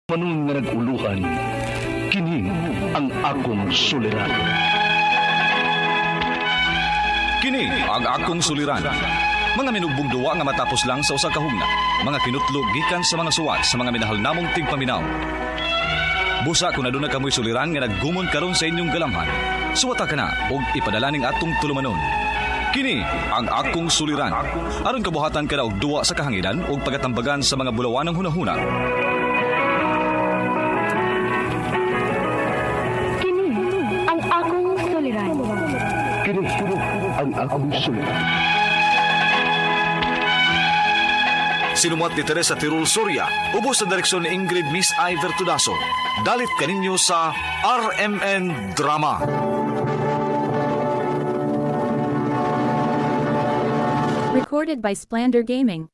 Manun nga naguluhan, kini ang akong suliran. Kini ang akong suliran. Mga minugbong duwa nga matapos lang sa usa ka hugna. Mga kinutlog gikan sa mga suwat sa mga minahal namong tigpaminaw. Busa kung aduna kamoy suliran nga naggumon karon sa inyong galamhan. Suwata ka na og ipadala ning atong tulumanon. Kini ang akong suliran. Aron kabuhatan ka na og duwa sa kahanginan og pagatambagan sa mga bulawan ng hunahuna. Kini ang akong suliran. Kini ang akong suliran. Sinumat ni Teresa Tirul Soria, ubos sa direksyon ni Ingrid Miss Iver Tudaso. Dalit kaninyo sa RMN Drama. Recorded by Splander Gaming.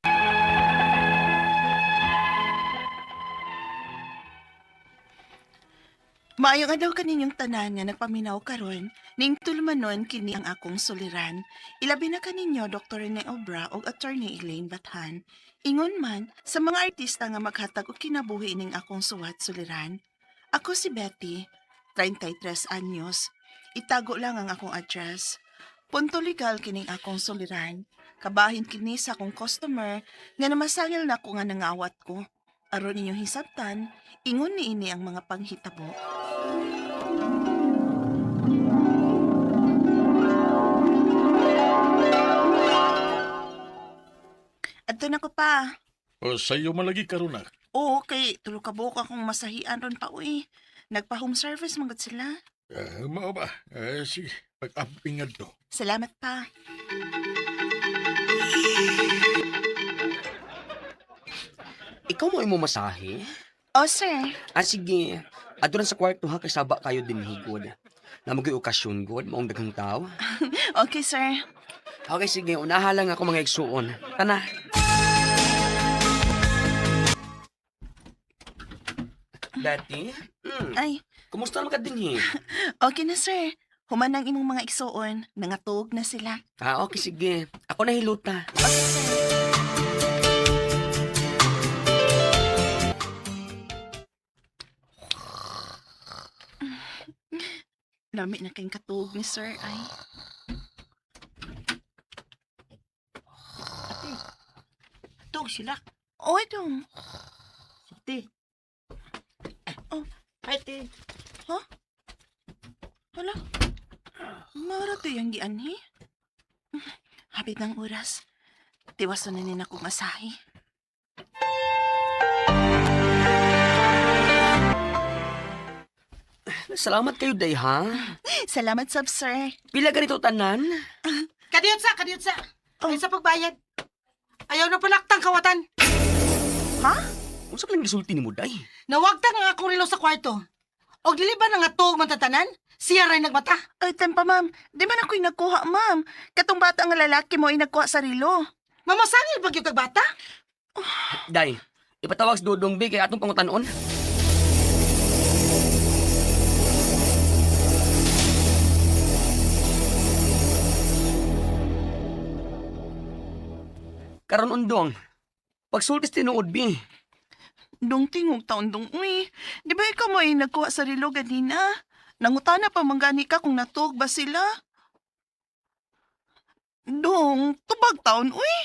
Maayong adlaw kaninyong tanan nga nagpaminaw karon, ning tulumanon kini ang akong suliran. Ilabi na kaninyo Dr. Rene Obra ug Attorney Elaine Bathan. Ingon man sa mga artista nga maghatag og kinabuhi ning akong suwat suliran. Ako si Betty, 33 anyos. Itago lang ang akong address. Punto legal kining akong suliran. Kabahin kini sa akong customer nga namasangil na ko nga nangawat ko. Aron ninyong hisabtan, ingon ni ini ang mga panghitabo. Adto na ko pa. O sa'yo malagi karon na. Oo, kay tulo ka buok akong masahian ron pa uy. Nagpa-home service mangod sila. Mao ba? Sige, pag-ampingad to. Salamat pa. Ikaw mo imo masahe? Oh, sir. Sige. Adto na sa kwarto ha, kasaba kayo din higod. Namoy okasyon god, maong daghang tao. Okay, sir. Okay, sige. Unaha lang ako mga igsuon. Tana. Betty? Ay, Kumusta naman ka din okay na, sir. Human ang imong mga igsuon. Nangatog na sila. Okay, sige. Ako na hiluta. Okay, sir. Lami na kayong katug ni sir, ay. Tug sila. Oy, dong. Siti. Oh. Ay, ti. Hala. Mara to yung gianhi. Hapit ng oras. Tiwason na nin akong asahi. Salamat kayo, day, ha? Salamat, sab, sir. Pila ganito tanan? Kadiyot sa, kadiyot sa. Oh. Ay, sa pagbayad. Ayaw na palaktang kawatan. Ha? Kung sa kaling gisulti ni mo, day? Nawagta nga akong relo sa kwarto. Og dili ba nga tuog matatanan? Siya rin nagmata. Ay, tempa, ma'am. Di man ako'y nagkuha, ma'am. Katong bata nga lalaki mo ay nagkuha sa rilo. Mamasangil pag yung kagbata? Day, ipatawag sa Dudong B kay atong pangutanon. Karon undong. Pagsultis tinuod B. Dong tingog taon dong, uy. Di ba ikaw mo ay nagkuha sa rilo ganina? Nangutana pa manggani ka kung natuog ba sila? Dong, tubag taon, uy.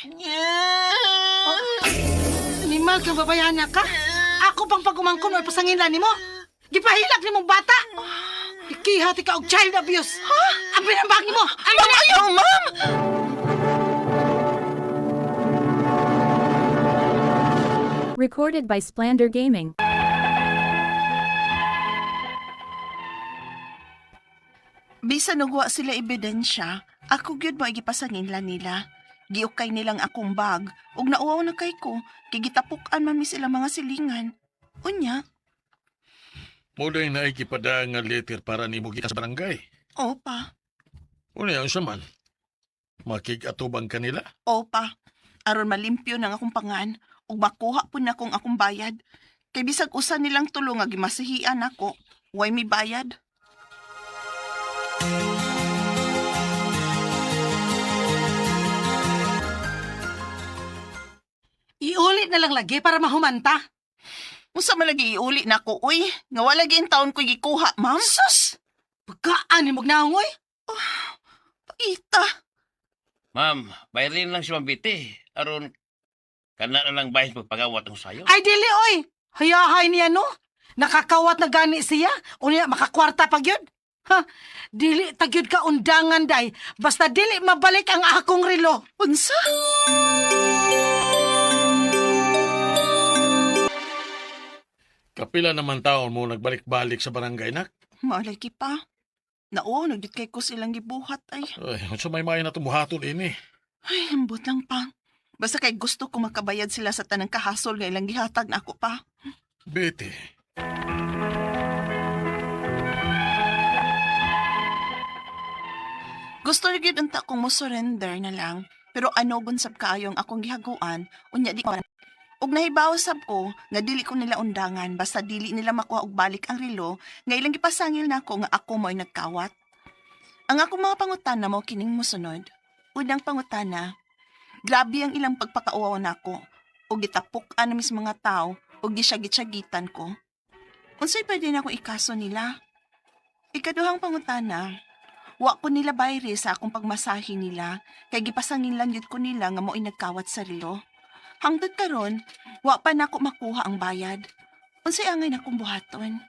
Animal kang babayana ka. Ako pang pagumangkon o pasanginlan ni mo. Gipahilak ni mong bata. Ikihati ka og child abuse. Ha? Ang pinambagi mo. Ma'am, ayaw, ma'am! Recorded by Splander Gaming. Bisan nagwa sila ebidensya, ako gyud mo igipasangin nila. Giukay nilang akong bag, ug nauwaw na kay ko, kay gitapukan man mi sila mga silingan. Unya, Muday na ikipada nga letter para ni mo sa barangay. opa, Una yan sa man. Makig-atubang kanila. opa. Aron malimpyo ng akong pangan, ug makuha po na kong akong bayad. Kay bisag usa nilang tulo nga gimasihian ako, way mi bayad. Iulit na lang lagi para mahumanta. Unsa man lagi iuli na ko, uy. Nga wala gyud taon ko gikuha, ma'am. Sus! Pagkaan ni magnaongoy? Ita. Ma'am, bayarin lang si Mambiti. Aron, kana na lang bahis magpagawat ang sayo. Ay, dili, oy! Hayahay niya, no? Nakakawat na gani siya. Unya, makakwarta pag yun. Ha? Dili, tagyod ka undangan, day. Basta dili mabalik ang akong relo. Unsa? Kapila naman taon mo nagbalik-balik sa barangay, nak? Malay pa. Nao, nagdit kay ko silang gibuhat ay. Ay, sa may mayan na tumuhaton ini. Ay, hambot lang pa. Basta kay gusto ko makabayad sila sa tanang kahasol nga ilang gihatag na ako pa. Betty, Gusto rin unta kong mo surrender na lang. Pero ano bunsab kaayo ang akong gihaguan, unya di ko. Ug nahibaw sab ko nga dili ko nila undangan basta dili nila makuha og balik ang relo nga ilang gipasangil nako nga ako mo'y nagkawat. Ang akong mga pangutana mo kining mosunod. Unang pangutana, grabe ang ilang pagpakauaw nako ug gitapuk-an na mis mga tao ug gisyagit-syagitan ko. Unsay pwede na akong ikaso nila? Ikaduhang pangutana, wa ko nila bayre sa akong pagmasahe nila kay gipasangin lang yun ko nila nga mo'y nagkawat sa relo. Hangtod karon, wa pa nako makuha ang bayad. Unsay angay akong buhaton?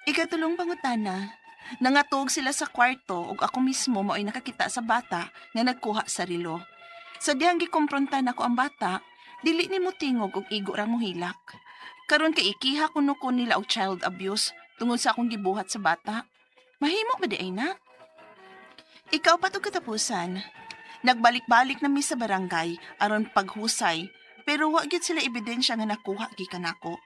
Ikatulong pangutana, nangatog sila sa kwarto ug ako mismo mo'y nakakita sa bata nga nagkuha sa relo. Sa dihang gikompronta nako ang bata, dili ni mo tingog ug igo ra mo hilak. Karon kay ikiha kuno ko nila og child abuse tungod sa akong gibuhat sa bata. Mahimo ba di ay na? Ikaw pa to katapusan. Nagbalik-balik na mi sa barangay aron paghusay, pero wa gyud sila ebidensya nga nakuha gikan nako.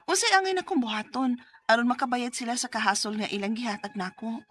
Unsay angay nakong buhaton aron makabayad sila sa kahasol nga ilang gihatag nako.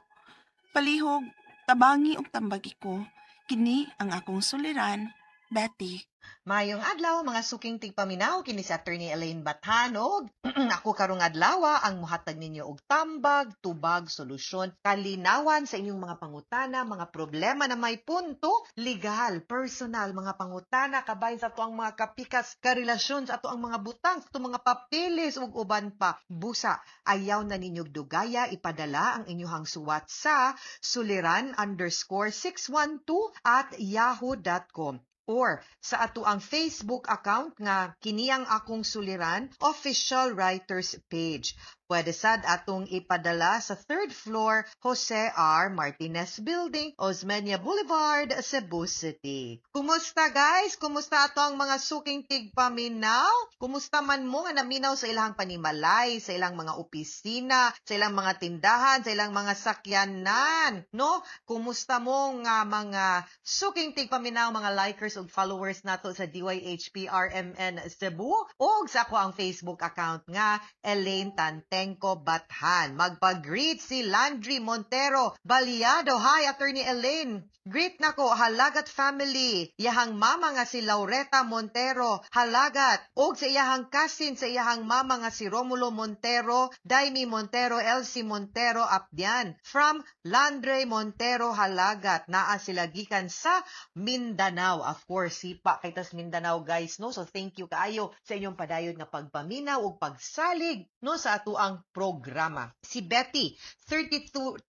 Palihog, tabangi ug tambagi ko. Kini ang akong suliran, Betty. Mayong adlaw mga suking tigpaminaw kini si Attorney Elaine Bathanog. Ako karong adlaw ang muhatag ninyo og tambag, tubag, solusyon, kalinawan sa inyong mga pangutana, mga problema na may punto, legal, personal, mga pangutana kabahin sa atoang mga kapikas, karelasyon sa atoang mga butang, sa atoang mga papeles ug uban pa. Busa, ayaw na ninyog dugaya ipadala ang inyong suwat sa suliran_612@yahoo.com. Or sa ato ang Facebook account nga kiniyang akong suliran official writers page. Pwede sad atong ipadala sa 3rd floor Jose R. Martinez Building, Osmeña Boulevard, Cebu City. Kumusta guys? Kumusta ato ang mga suking tigpaminaw? Kumusta man mo nga naminaw sa ilang panimalay, sa ilang mga opisina, sa ilang mga tindahan, sa ilang mga sakyanan, no? Kumusta mo nga mga suking tigpaminaw, mga likers ug followers nato sa DYHPRMN Cebu o sa ako ang Facebook account nga Elaine Tantengco Bathan. Magpag-greet si Landry Montero Baliado. Hi, Attorney Elaine. Greet nako halagat family. Iyahang mama nga si Laureta Montero, halagat. Og sa iyahang cousin sa iyahang mama nga si Romulo Montero, Daimi Montero, Elsie Montero, Apdian. From Landre Montero, halagat. Naa sila gikan sa Mindanao. Of course, sipa kay tas Mindanao guys, no? So thank you kaayo sa inyong padayod na pagpaminaw ug pagsalig, no, sa ato ang programa. Si Betty, 33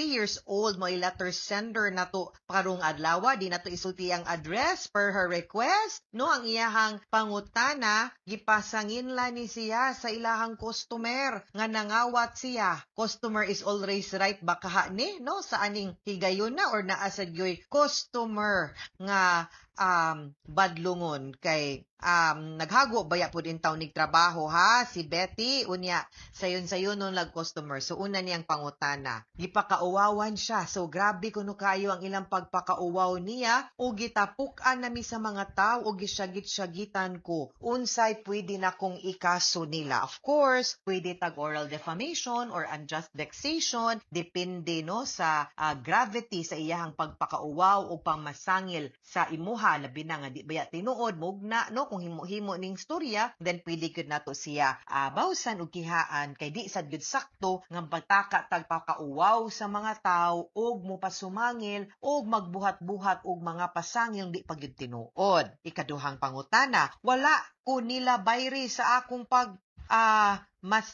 years old, mo letter sender na to karong adlaw, di na to isulti ang address per her request, no? Ang iyahang pangutana, gipasangin la ni siya sa ilahang customer nga nangawat siya. Customer is always right baka ni, no? Sa aning higayon na or naa sa gyoy customer nga badlungon kay naghago baya pud in taon nig trabaho ha si Betty unya sayon nun lag customer. So una niyang pangutana, gipakauwawan siya. So grabe kuno kayo ang ilang pagpakauwaw niya o gitapuk-an nami sa mga tao o gisyagit-syagitan ko. Unsay pwede na kong ikaso nila? Of course, pwede tag oral defamation or unjust vexation, depende no sa gravity sa iyahang pagpakauwaw o pangmasangil sa imuha, labi na nga di baya tinuod mugna no kung himo-himo ning storya, then pwede gud nato siya bawsan og kihaan kay di sad gud sakto nga pagtaka tag pakauwaw sa mga tawo og mopasumangil og magbuhat-buhat og mga pasangil di pa gyud tinuod. Ikaduhang pangutana, wala ko nila bayri sa akong mas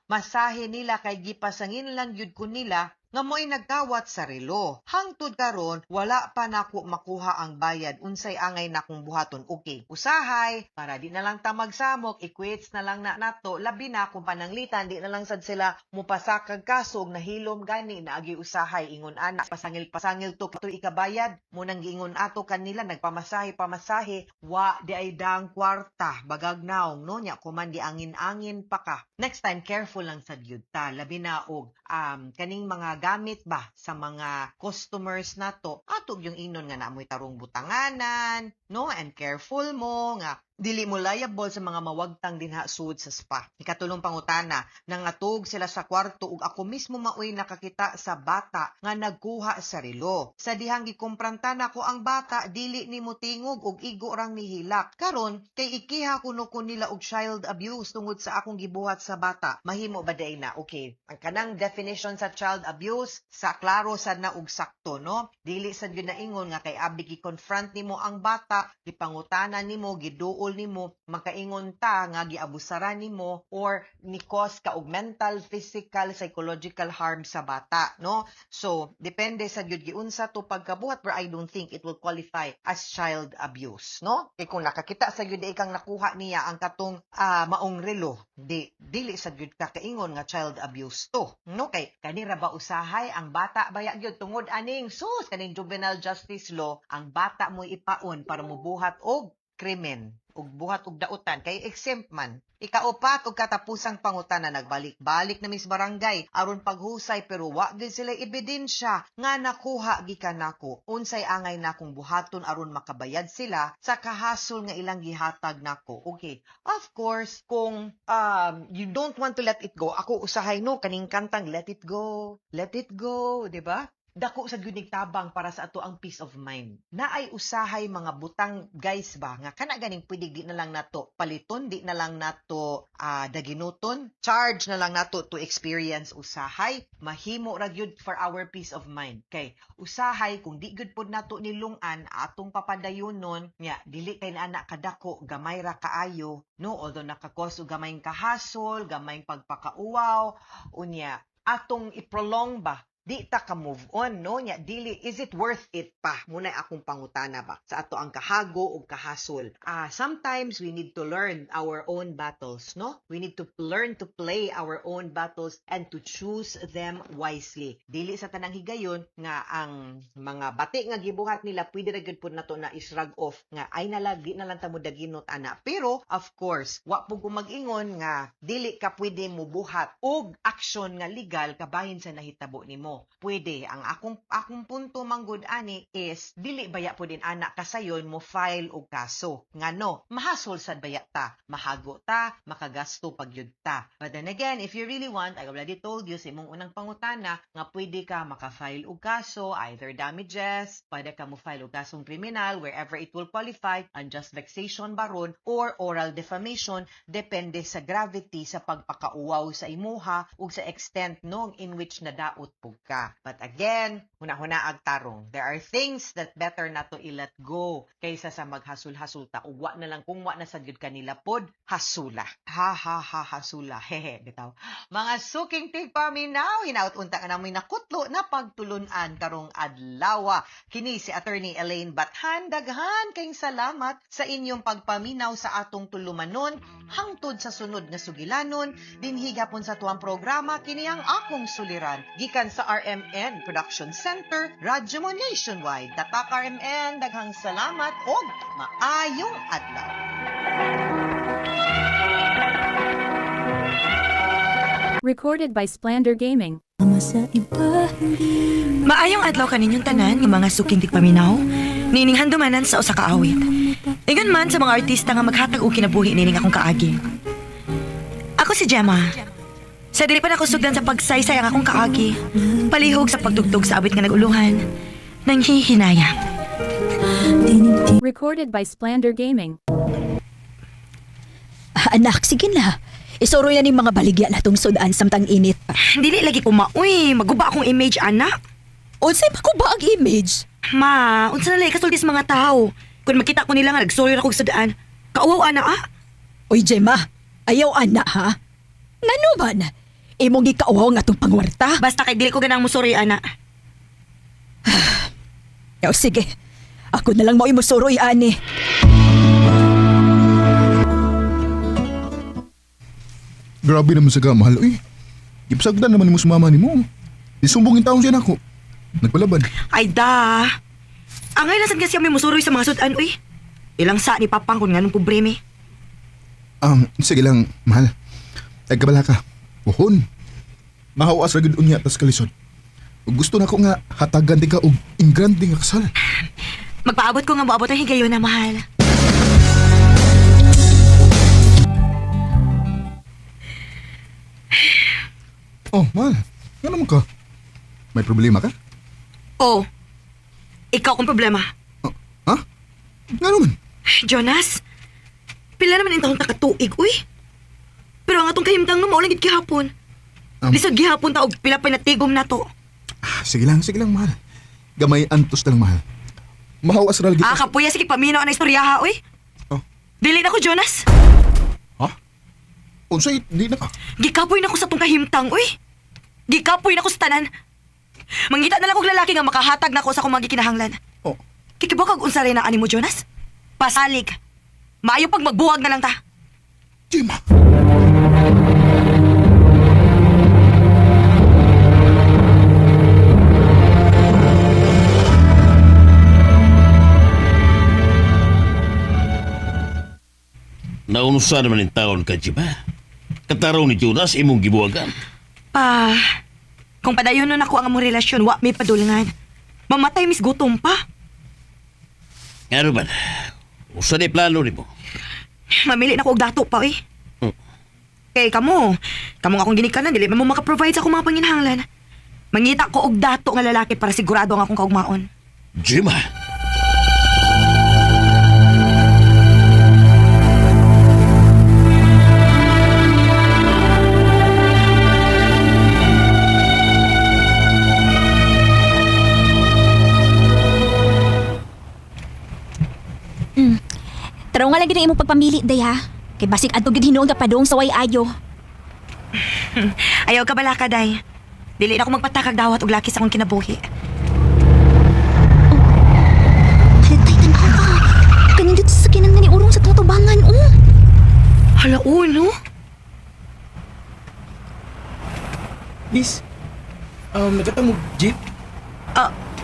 masahe nila kay gipasangin lang yun ko nila nga mo'y nagkawat sa relo. Hangtod karon wala pa nako makuha ang bayad unsay angay nakong buhaton. Okay, usahay para di na lang ta magsamok, equates na lang na nato, labi na kung pananglitan di na lang sad sila mupasakag kasog na hilom gani na agi usahay ingon ana pasangil to kato ikabayad mo nang giingon ato kanila nagpamasahe wa di ay dang kwarta bagagnaw no nya kuman di angin pa ka. Next time careful lang sad gyud ta labi na og kaning mga gamit ba sa mga customers nato atog yung inon nga naamoy tarong butanganan no and careful mo nga dili mo liable sa mga mawagtang dinha sud sa spa. Ikatulong pangutana nangatog sila sa kwarto ug ako mismo maoy nakakita sa bata nga nagkuha sa relo. Sa dihang gikumprantana ko ang bata dili ni mutingog ug igo rang nihilak. Karon kay ikiha kuno ko nila og child abuse tungod sa akong gibuhat sa bata. Mahimo ba day na? Okay. Ang kanang definition sa child abuse sa klaro sad na og sakto no. Dili sad gyud na ingon nga kay abi gi-confront nimo ang bata, gipangutana nimo, giduol nimo, makaingon ta nga giabusaran nimo or ni cause ka og mental, physical, psychological harm sa bata no. So depende sa gyud giunsa to pagkabuhat, but I don't think it will qualify as child abuse no. Kay kung nakakita sa gyud ikang nakuha niya ang katong maong relo, dili sa gyud ka kaingon nga child abuse to no. Kay kanira ba usahay ang bata baya gyud tungod aning sus kaning juvenile justice law ang bata mo ipaon para mobuhat og krimen ug buhat og dautan kay exempt man. Ikaupat og katapusang pangutana nagbalik-balik na mis barangay aron paghusay pero wa gyud sila ebidensya nga nakuha gikan nako. Unsay angay nakong buhaton aron makabayad sila sa kahasol nga ilang gihatag nako. Okay. Of course, kung you don't want to let it go, ako usahay no kaning kantang Let It Go, di ba? Dako sa gyud tabang para sa ato ang peace of mind. Naay usahay mga butang guys ba nga kana ganing pwede di na lang nato paliton, di na lang nato daginuton, charge na lang nato to experience usahay. Mahimo ra gyud for our peace of mind. Kay usahay kung di gyud pod nato nilungan atong papadayonon nya dili kay na anak kadako gamay ra kaayo no, although nakakos og gamayng kahasol, gamayng pagpakauwaw unya atong iprolong ba di ta ka move on no nya dili is it worth it pa muna akong pangutana ba sa ato ang kahago ug kahasol. Sometimes we need to learn our own battles no, we need to learn to play our own battles and to choose them wisely. Dili sa tanang higayon nga ang mga bati nga gibuhat nila pwede ra gyud pud nato na israg off nga ay nalagi na lang ta mo daginot ana, pero of course wa pud ko mag-ingon nga dili ka pwede mo buhat og action nga legal kabahin sa nahitabo nimo. Pwede ang akong punto manggod ani is dili baya po din anak kasayon mo file og kaso ngano mahasol sad baya ta, mahago ta, makagasto pagyud ta. But then again, if you really want, I already told you sa imong unang pangutana nga pwede ka maka-file og kaso, either damages, pwede ka mo file og kasong kriminal wherever it will qualify, unjust vexation baron or oral defamation, depende sa gravity sa pagpakauwaw sa imuha ug sa extent no in which nadaot pug ka. But again, huna-huna ag tarong. There are things that better na to i-let go kaysa sa maghasol-hasol ta. Uwa na lang kung wa na sa gyud kanila pod hasula. Hasula. Hehe, bitaw. Mga suking tigpaminaw, hinaut-unta ka namoy nakutlo na pagtulunan karong adlaw. Kini si Attorney Elaine Bathan. Daghan kayong salamat sa inyong pagpaminaw sa atong tulumanon hangtod sa sunod nga sugilanon. Dinhi gapon sa tuwang programa kini ang akong suliran gikan sa RMN Production Center, Radyo mo Nationwide. Tatak RMN, daghang salamat og maayong adlaw. Recorded by Splander Gaming. Maayong adlaw kaninyong tanan ng mga suking tigpaminaw, nining handumanan sa usa ka awit. Ingon man sa mga artista nga maghatag og kinabuhi nining akong kaagi. Ako si Gemma. Sa dili pa nakusugdan sa pagsaysay ang akong kaagi, palihog sa pagtugtog sa awit nga naguluhan, nang hihinayang. Recorded by Splander Gaming. Anak, sige na. Isuro yan yung mga baligya na tong sudan samtang init. Dili lagi ko mauy, maguba akong image, anak. Unsay pa ko ba ang image? Ma, unsa na lay kasulti sa mga tao. Kung makita ko nila nga nagsorry ako sa sudan, kauwaw, anak, ah. Uy, Gemma, Ayaw ana ha? Ngano man? Imong gikauhaw nga tong pangwarta? Basta kay dili ko ganang musuroy, ana. Yaw sige. Ako na lang mo imusuroy ani. Grabe naman sa kamahal, uy. Ipsagdan naman mo sumama ni mo. Isumbongin taong siya na ako. Nagpalaban. Ay da. Angay nasan kasi kami musuroy sa mga sudan, uy. Ilang sa ni papang kung nganong probleme. Sige lang, mahal. Nagkabala ka. Uhon. Mahawas ra gid unya tas kalisod. Ug gusto na ko nga hatagan di ka og ingrande nga kasal. Magpaabot ko nga moabot ang higayon na mahal. Oh, mahal. Nga naman ka? May problema ka? Oh. Ikaw kong problema. Ha? Nga naman? Jonas, pila naman yung taong takatuig, uy. Pero ang atong kahimtang no, maulang gihapon. Lisod gihapon ta og pila pa natigom na to. Sige lang, mahal. Gamay antos na lang, mahal. Mahawas ra gid. Kapuya, sige paminaw na istorya ha, uy. Oh. Dili na ko, Jonas. Ha? Unsay di na ka? Gikapoy na ko sa tong kahimtang, uy. Gikapoy na ko sa tanan. Mangita na lang kong lalaki nga makahatag na ko sa akong magikinahanglan. Oh. Kikibakag unsa rin ang ani mo, Jonas? Pasalig. Maayo pag magbuwag na lang ta. Jima. Naunusa naman yung taon ka, Jima. Kataraw ni Jonas, imong gibuwagan. Pa, kung padayon nun ako ang among relasyon, wa may padulngan. Mamatay mis gutom pa. Ano ba? Usa di plano ni mo? Mamili na ko og dato pa, eh. Kay kamo nga akong ginikanan, dili mo makaprovide sa akong mga panginahanglan. Mangita ko og dato nga lalaki para sigurado ang akong kaugmaon. Jima! Taraw nga lagi na imong pagpamili, day ha. Kay basig adto gid hinuon ka padung sa way ayo. Ayaw ka bala ka, day. Dili na ako magpatakag dawat og laki sa akong kinabuhi. Halatay tanaw ka. Kanindot sa sakinan nga ni urong sa tutubangan, oh. Hala, no? Miss, nagkatang mo jeep?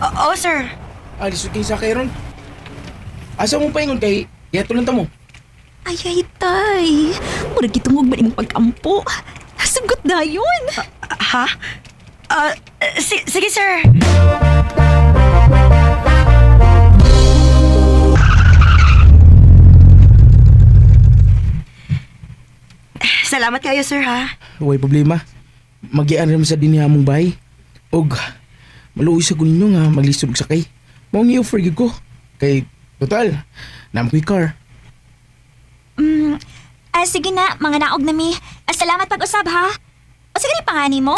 Oo, sir. Alis yung sa kayron. Asa mo paingon kay yato lang mo? Ay, tay. Murag kitungog ba imong pagkampo? Sugot na yun. Ha? Sige, sir. Salamat kayo, sir, ha? Huwag problema. Mag-ian rin sa diniham mong bahay. Og, maluoy sa kuninyo nga maglisod og sakay. Maong i-offer gyud ko. Kay, total, naman ko yung car. Sige na, mga naog na mi. Salamat pag-usab, ha? O sige ni pangani mo.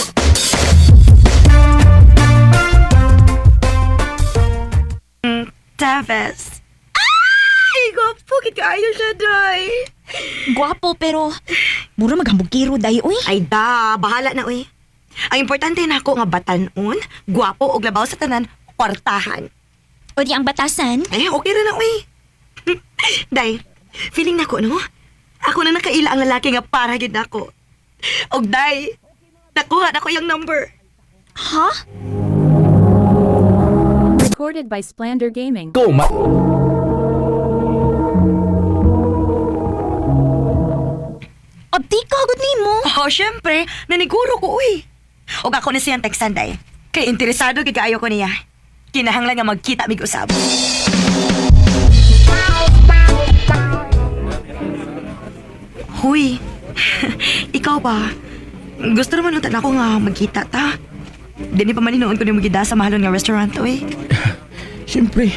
Taves. Ay, gwapo, kikayo siya, day. Gwapo, pero mura maghambog kiro, day, uy. Ay da, bahala na, uy. Ang importante na ako nga batanon, gwapo og labaw sa tanan, kwartahan. O di ang batasan? Eh, okay rin na, uy. Day, feeling na ko, no? Ako na nakaila ang lalaki nga para gid nako. Og day, nakuha na ko yung number. Ha? Recorded by Splander Gaming. Go, Abdi ka, agad ni mo. Oh, syempre, naniguro ko, uy. Og ako na siyang textan, day. Kay interesado kay kaayo ko niya. Kinahanglan nga magkita mig usab. Huy, ikaw ba? Gusto naman utan ako nga magkita ta. Dini pa maninoon ko ni magida sa mahalon nga restaurant, uy. Siyempre,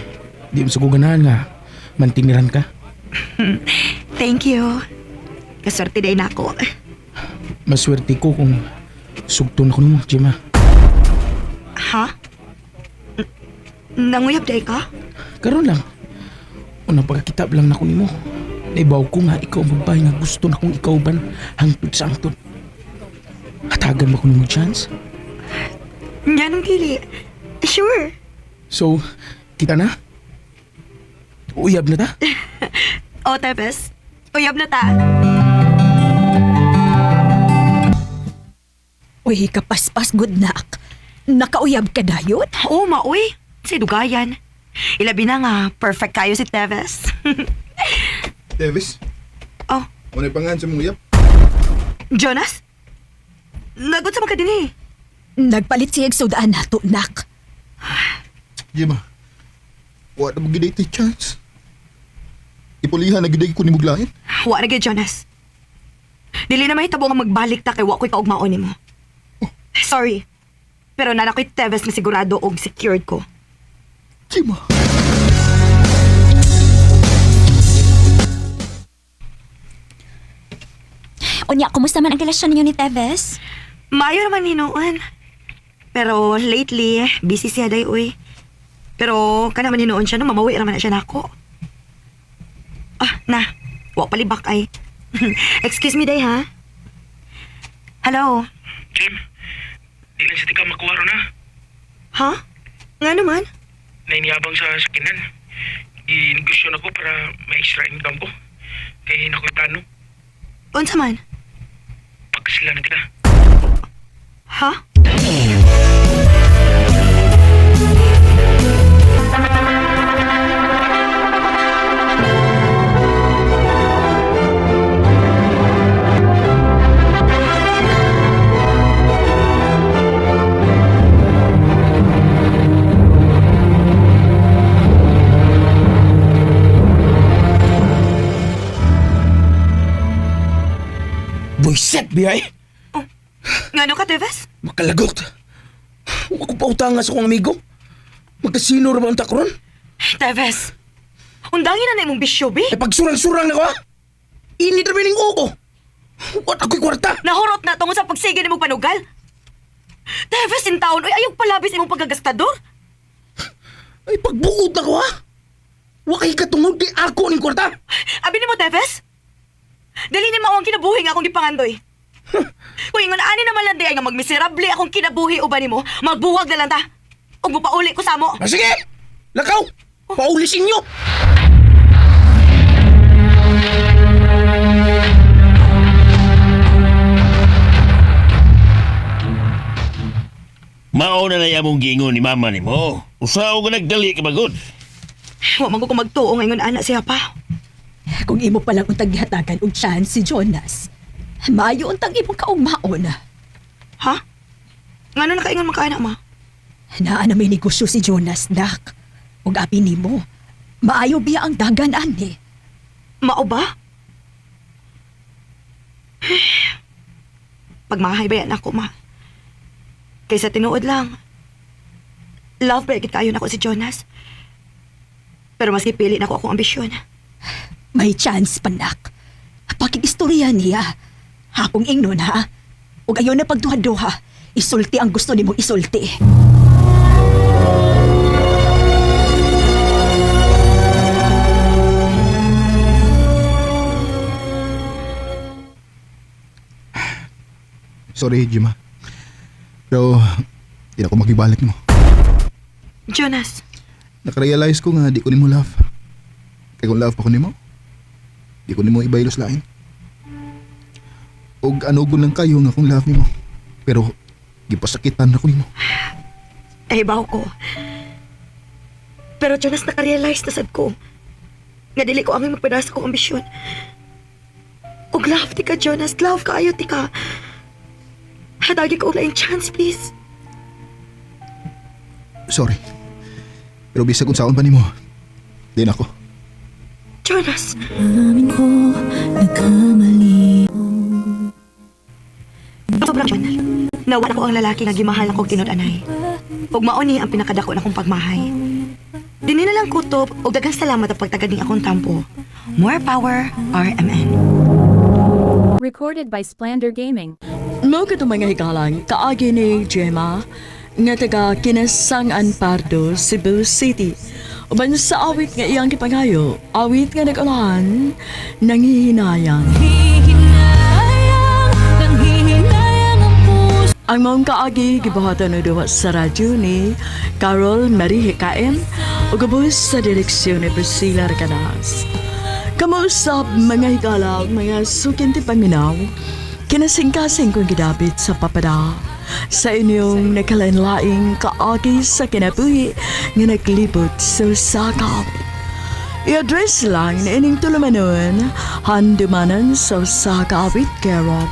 di mo sa kuganahan nga. Mantiniran ka. Thank you. Kaswerte day na ako. Maswerte ko kung sugton ako nimo, Jima. Ha? Nanguyab day ka? Karon lang. Unang pagkakita lang na ko nimo. Naibaw ko nga ikaw ang babae nga gusto na kong ikaw ban hangtod sa angtod. Hatagan mo ko ng chance? Nga nung dili. Sure. So, kita na? Uyab na ta? O, Tevez. Uyab na ta. Uy, kapaspas good nak. Nakauyab ka dayot? Oo, mauy. Si Dugayan. Ilabi na nga, perfect kayo si Tevez. Davis? Oh. Ano pangalan sa mong uyab? Jonas? Nagot sa mga din eh. Nagpalit siya sudaan nato, nak. Jema, wala na mag-date chance. Ipulihan na giday ko ni Muglayan. Wa na gyud, Jonas. Dili na mahitabo nga magbalik ta kay wa ko'y kaugmaon nimo. Sorry. Pero nanakoy Tevez na sigurado og secured ko. Jema. Unya, kumusta man ang relasyon ninyo ni Tevez? Maayo naman hinuon. Pero lately, busy siya day, uy. Pero kana man hinuon siya, no, mamawi naman na siya nako. Na. Wa palibak ay. Excuse me day, ha? Hello? Jim, di lang sa tika makuwaro na. Ha? Nga naman? Nainiyabang sa sakinan. Ginegosyon ako para ma-extra income ko. Kaya nako'y plano. Unsa man? Pagkasilan kita. Ha? Buiset, biyay! Ngano ka, Tevez? Makalagot. Huwag ko pautanga sa kong amigo. Magkasino ra ba ang takron? Tevez, undangin na imong bisyo, bi? Pagsurang-surang na ko, ha? Init na bining uko. What ako'y kwarta? Nahurot na tungod sa pagsige ni mong panugal. Tevez, in taon, ay ayog palabis imong pagagastador. Ay, pagbuod na ko, ha? Wakay katungod di ako ning kwarta. Abi ni mo, Tevez? Dali ni mao ang kinabuhi nga akong gipangandoy. Kung ingon ani naman lang di ay nga magmiserable akong kinabuhi uban nimo, magbuwag na lang ta. Ug mupauli ko sa mo. Sige! Lakaw! Paulisin nyo! Mao na na yamong gingon ni mama ni mo. Usaw ka nagdali ka bagod. Wa man ko magtuo ngayon ana siya pa. Kung imo palang untag gihatagan og chance si Jonas, maayo untag imong kaugmaon. Ha? Ngano nakaingon man ka anak ma? Naa na may negosyo si Jonas, nak. Ug abi nimo, maayo biya ang dagan ani. Mao ba? Pagmahay bayan ako, ma. Kaysa tinuod lang. Love break kayo na ko si Jonas. Pero maski pili na ko akong ambisyon. May chance pa, nak. Pakikistorya niya. Hakong ingnon, ha? Ug ayon na pagduha-duha, isulti ang gusto nimong isulti. Sorry, Jima. Pero, di ako magibalik mo. Jonas. Nakarealize ko nga di ko ni mo love. Kaya kung love pa ko ni mo, di ko ni mo ibaylos lain. Og anugon lang kayo nga kung love ni mo. Pero, gipasakitan na ko ni mo. Ay, baw ko. Pero Jonas, nakarealize na sad ko. Nga dili ko ang magpadasa kong ambisyon. Og love ti ka, Jonas. Love ka, ayo ti ka. Hadagi ko lang chance, please. Sorry. Pero bisag kung saan pa ni mo, din ako. Jonas. Amin ko, nagkamali. Sobrang John. Nawa ko ang lalaki nga gimahal akong tinud-anay. Ug mao ni ang pinakadako na akong pagmahay. Dini na lang kutob ug daghang salamat ang pagtagad ning akong tampo. More power, RMN. Recorded by Splander Gaming. Mo ka mga hikalang kaagi ni Gemma nga taga Kinasangan Pardo, Cebu City. Uban sa awit nga iyang gipangayo, awit nga nag-ulahan, nanghihinayang. Ang mong kaagi gibuhatan na duwa sa radyo ni Carol Marie Hikaem o gabos sa direksyon ni Priscilla Arcanas. Kamuusap mga higala mga sukinti paminaw, kinasingkasing kong gidapit sa papada sa inyong nakalanlaing kaagi sa kinabuhi nga naglibot sa sakap. I-address lang na ining tulumanon, handumanan sa Sakawit care of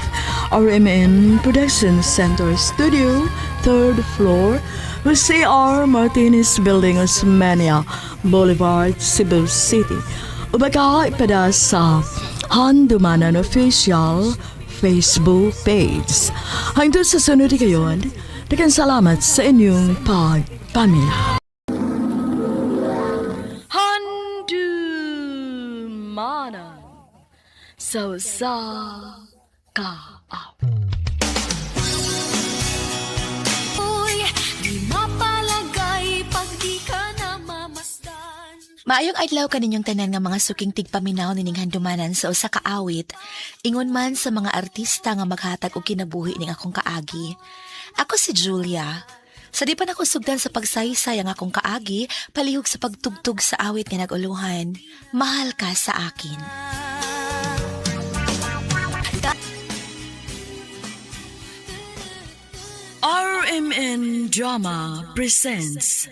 RMN Production Center Studio, 3rd floor, Jose R. Martinez Building, Osmania Boulevard, Cebu City. Ubaga ipada sa Handumanan Official Facebook page. Hangtod sa sunod kayon, dagan salamat sa inyong pagpamilya. Handumanan sa kaaw. Uy, di mapalagay pag di ka na mamasdan. Maayong adlaw kaninyong tanan nga mga suking tigpaminaw nining handumanan sa usa ka awit, ingon man sa mga artista nga maghatag og kinabuhi ning akong kaagi. Ako si Julia. Sa di pa nako sugdan sa pagsaysay ang akong kaagi, palihog sa pagtugtog sa awit nga nag-uluhan, mahal ka sa akin. RMN Drama presents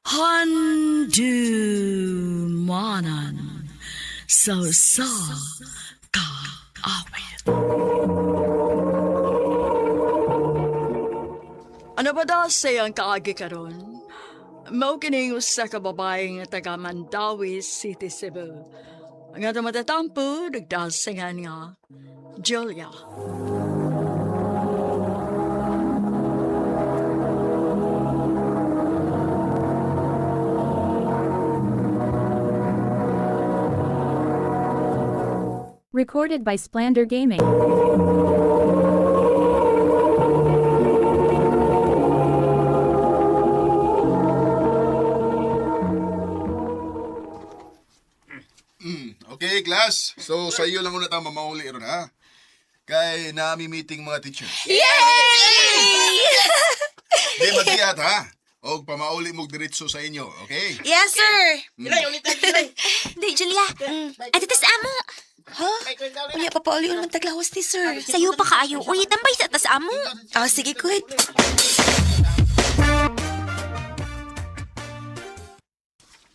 Handumanan sa kaawit. Ano ba daw sayang kaagi karon? Mao kining usa ka babae nga taga Mandawi City, Cebu. Ang ato matatampo nagdasingan nga Julia. Recorded by Splander Gaming. Okay, class. So, sa iyo lang una tayo mamauli ron, ha? Kay nami-meeting mga teacher. Yay! Di mag-iyat, ha? O pamauli mong diretso sa inyo, okay? Yes, sir. Di, Julia. Atitas amo. Ha? Unya pa pauli naman taglawas ni sir. Sayo pa kaayo. Uy, tambay sa tas amo. Ah, sige, good.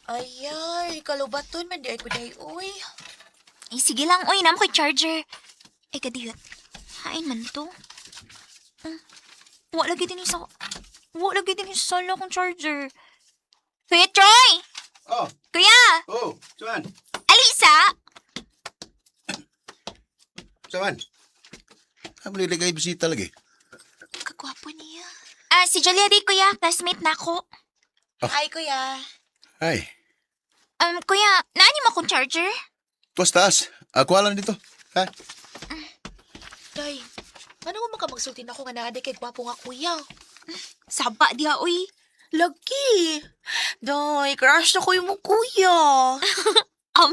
Ayay, kalubaton man di ay kuday, uy. Ay, sige lang. Uy, nam ko'y charger. Ay, kadiyot. Hain man to. Wala lagi din sa sala kong charger. Kuya Troy! Oh. Kuya! Oh, saan? Alisa! Saan? Kamu niligay bisita lagi. Kagwapo niya. Si Julia di, kuya. Classmate na ako. Hi, kuya. Ay, Kuya, naan mo akong charger? tuwas taas. Ako lang dito. Ha? Day, ano mo makamagsulti na ako nga naaday kay gwapo nga kuya? Saba diya, uy. Lagi. Day, crush na ko yung mong kuya.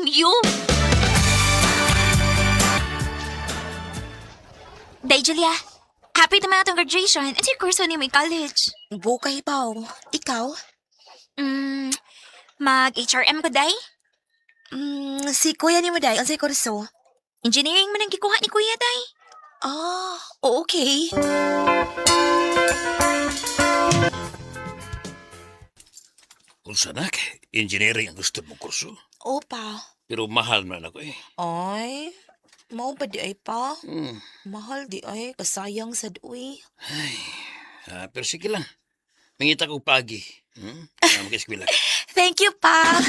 Yun. Day, Julia. Happy naman natong graduation. Ano yung kurso ni may college? Bukay pa, ikaw? Mag-HRM ko, day? Si kuya ni mo, day. Ang say kurso? Engineering man ang gikuha ni kuya, day. Ah, okay. Unsa nak, engineering ang gusto mong kurso. Opa. Pero mahal man ako eh. Ay, mau ba di ay pa? Mahal di ay, kasayang sad uy. Pero sige lang. Mangita ko pagi. Mag-eskwela. Thank you, pa.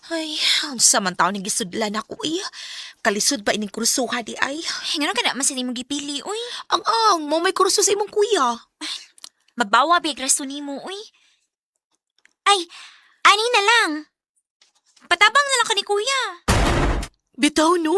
Ay, ang samantaw ni gisudlan ako, uy. Kalisod ba ining kursuha di ay? Ngano ka na mas mong gipili, uy? Ang, mo may kurso sa imong kuya. Mabawa, big raso ni mo, uy. Ay, ani na lang. Patabang na lang ka ni kuya. Bitaw, no?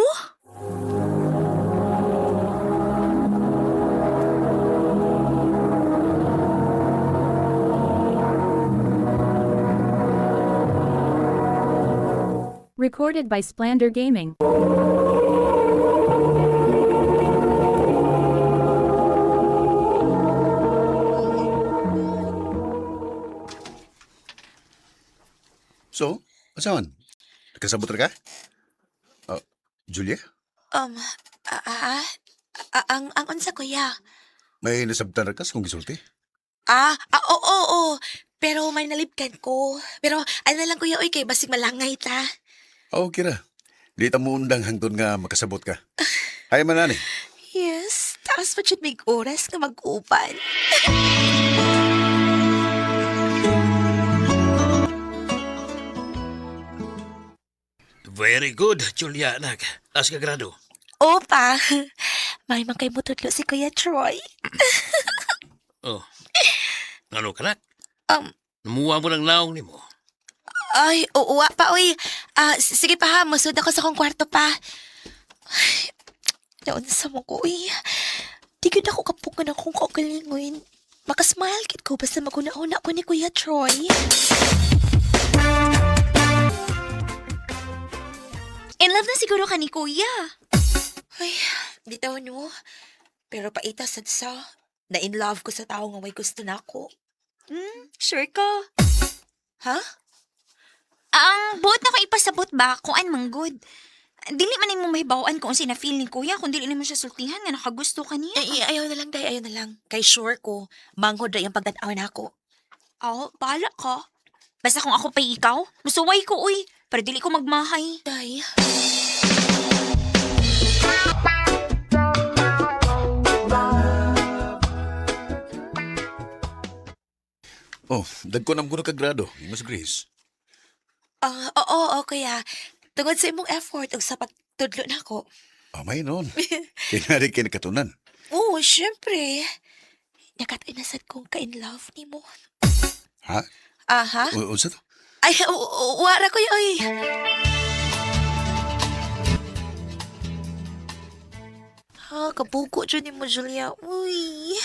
Recorded by Splander Gaming. So, asaman? Nakasabot ra ka? Julia? Ang unsa kuya? May nasabtan ra ka sa kong gisulti? Oo. Pero may nalipkan ko. Pero ano na lang kuya, oy, kay basig malangay ta. Okay ra. Di ta mo undang hangtod nga makasabot ka. Hay man ani. Yes, taas pa dyan may oras nga mag-uban. Very good, Julia, anak. As ka grado. Opa, may man kay mutudlo si Kuya Troy. Oh. Ano ka, nak? Namuha mo ng naong ni mo. Ay, uwa pa, oy. Sige pa ha, masud ako sa kong kwarto pa. Ay, naon sa mo ko, uy. Di ko na ako kapungan akong kaugalingon. Makasmile kit ko basta maguna-una ko ni Kuya Troy. In love na siguro ka ni Kuya. Ay, bitaw no. Pero paita sad sa na in love ko sa tao nga may gusto na ako. Sure ka? Ha? Ang buot na ko ipasabot ba kung an manggod. Dili man mo mahibawaan kung sina feel ni kuya kung dili mo siya sultihan nga nakagusto ka niya. Ayaw na lang, day. Ayaw na lang. Kay sure ko, manghod na yung pagtanaw na ako. Bahala ka. Basta kung ako pa'y ikaw, musuway ko, uy. Para dili ko magmahay. Day. Oh, dagko nam kuno ka grado, Mas Grace. Oo, kuya. Tungod sa imong effort ug sa pagtudlo na ako. May noon. Kinari kay nakatunan. Oo, syempre. Nakatainasad kong ka-in love ni mo. Ha? Aha? Unsa to? Ay, wara ko oy. Kabuko dyan ni mo, Julia. Uy.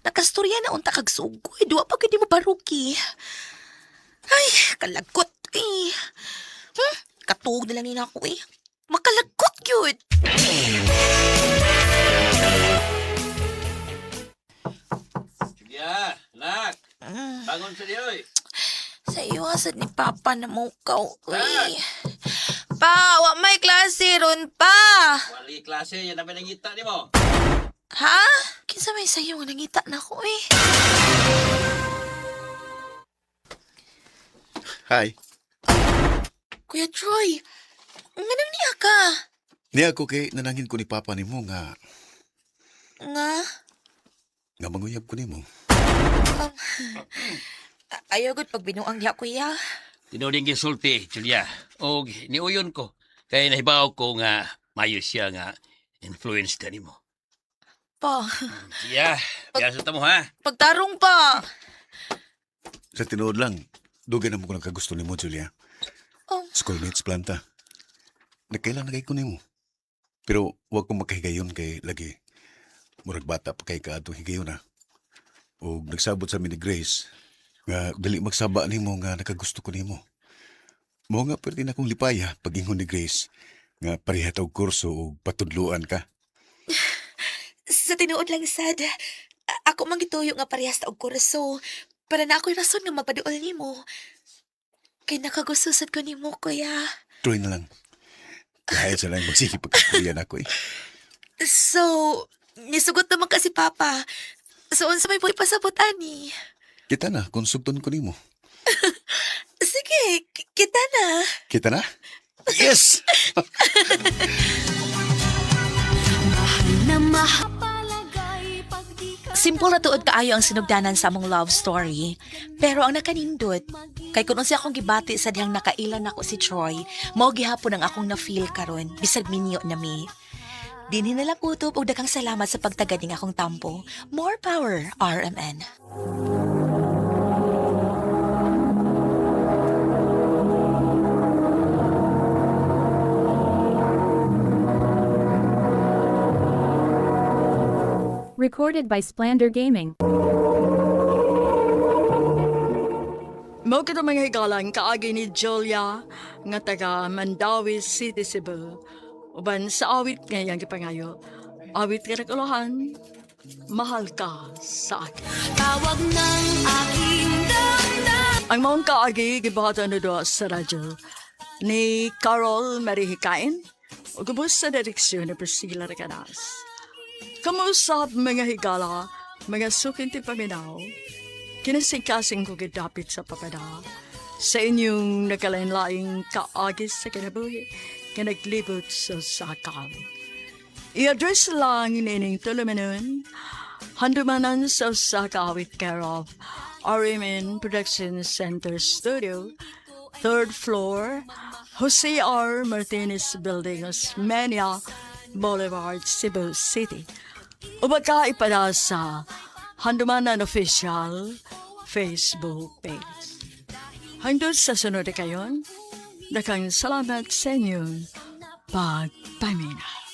Nakastorya na unta kag sugoy. Duwa pa gani mo baruki. Ay, kalagot. Eh. Katug na lang nina ako eh. Makalagot yun. Julia, anak. Bangon sa diyoy. Sa iwasan ni Papa na mukaw. Uy. Pa, wa may klase ron pa. Wali klase, yan namin nangita ni mo. Ha? Kinsa may sayo nga nangita na ko eh. Hi. Kuya Troy, manang niya ka. Niya ako kay nanangin ko ni Papa nimo nga Nga manguyab ko nimo. Ayaw gud pag binuang niya, kuya. Tinuding gisulti, Julia. O niuyon ko. Kaya nahibaw ko nga mayo siya nga influence ka ni mo. Pa. Siya, biasa ta mo ha. Pagtarong pa. Sa tinuod lang, dugan na mo ko nagkagusto nimo, Julia. Schoolmates planta. Nagkailan na kay ko nimo. Pero wag kong makahigayon kay lagi. Murag bata pa kay kaadto higayon na. O nagsabot sa amin ni Grace nga dali magsaba nimo nga nakagusto ko nimo. Mo nga perti na kong lipaya pagingon ni Grace nga pareha og kurso o patudluan ka. Sa tinuod lang sad, ako man gituyo nga parehas ta og kurso para na ako'y rason nga magpaduol nimo. Kay nakagusosad ko nimo, kuya. Troy na lang. Kahit sa lang magsige pagkakulian ako eh. So, nisugot naman kasi Papa. So, unsa may boy pasabot ani? Kita na, kung sugton ko nimo. Sige, kita na. Kita na? Yes! Simple na tuod kaayo ang sinugdanan sa among love story. Pero ang nakanindot, kay kung siya akong gibati sa dihang nakailan ako si Troy, mao gihapon ang akong na-feel karon bisag minyo na mi. Dinhi na lang kutob og daghang salamat sa pagtaganing akong tampo. More power, RMN. Recorded by Splander Gaming. Mao kita mga higalan kaagi ni Julia nga taga Mandawi City, Cebu. Uban sa awit ngayang gipangayo. Awit karakulahan, mahal ka sa akin. Tawag ng aking damdamin. Ang maong kaagi gibahatan na doon sa radyo ni Carol Marihikain o gubos sa direksyon ni Priscilla Recanas. Kamusap mga higala, mga sukinti paminaw, kinasingkasing ko gidapit sa papada sa inyong nagkalain-laing kaagis sa kinabuhi na naglibot sa sakal. I-address lang nining tulumanon, handumanan sa sakawit care of RMN Production Center Studio, 3rd floor, Jose R. Martinez Building, Osmeña Boulevard, Cebu City. O baka ipada sa Handumanan Official Facebook page. Hanggang sa sunod na kayon, nakang salamat sa inyong pagpaminaw.